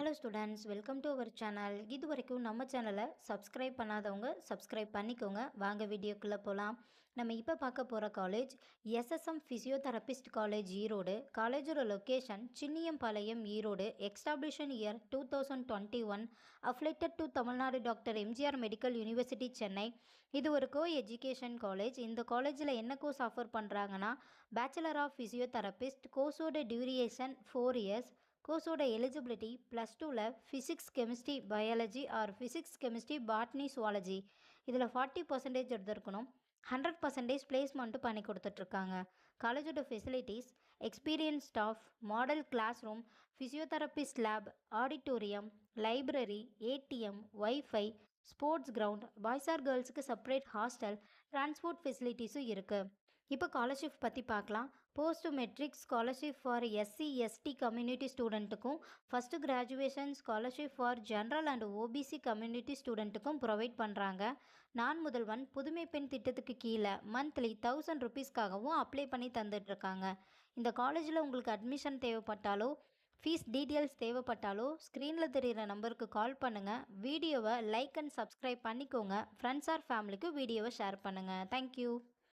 Hello students, welcome to our channel. இது வரைக்கும் நம்ம சேனலை சப்ஸ்கிரைப் பண்ணாதவங்க சப்ஸ்கிரைப் பண்ணிக்கோங்க. வாங்க வீடியோக்குள்ளே போகலாம். நம்ம இப்போ பார்க்க போகிற college SSM physiotherapist college Erode. காலேஜோட location Chinniyampalayam Erode. Establishment year 2021. Affiliated to Tamil Nadu doctor MGR medical university Chennai. இது ஒரு கோ எஜுகேஷன் காலேஜ். இந்த காலேஜில் என்ன கோர்ஸ் ஆஃபர் பண்ணுறாங்கன்னா பேச்சுலர் ஆஃப் ஃபிசியோதெரபிஸ்ட். கோர்ஸோட டியூரேஷன் 4 இயர்ஸ். கோர்ஸோட எலிஜிபிலிட்டி +2ல் physics chemistry biology or physics chemistry botany zoology இதில் 40% எடுத்திருக்கணும். 100% பிளேஸ்மெண்ட்டும் பண்ணி கொடுத்துட்ருக்காங்க. காலேஜோட facilities experience staff, model class room, physiotherapist lab, auditorium, library, ATM, wifi, sports ground, boys or கேர்ள்ஸுக்கு செப்பரேட் ஹாஸ்டல், டிரான்ஸ்போர்ட் ஃபெசிலிட்டிஸும் இருக்குது. இப்போ ஸ்காலர்ஷிப் பற்றி பார்க்கலாம். Post matric scholarship for SC ST community ஸ்டூடெண்ட்டுக்கும், first graduation scholarship for general and OBC community ஸ்டூடெண்ட்டுக்கும் provide பண்ணுறாங்க. நான் முதல்வன் புதுமை பெண் திட்டத்துக்கு கீழே மந்த்லி 1000 ருபீஸ்க்காகவும் அப்ளை பண்ணி தந்துட்டுருக்காங்க. இந்த காலேஜில் உங்களுக்கு அட்மிஷன் தேவைப்பட்டாலோ ஃபீஸ் டீட்டெயில்ஸ் தேவைப்பட்டாலோ ஸ்க்ரீனில் தெரிகிற நம்பருக்கு கால் பண்ணுங்கள். வீடியோவை லைக் அண்ட் சப்ஸ்கிரைப் பண்ணிக்கோங்க. ஃப்ரெண்ட்ஸ் ஆர் ஃபேமிலிக்கு வீடியோவை ஷேர் பண்ணுங்கள். தேங்க்யூ.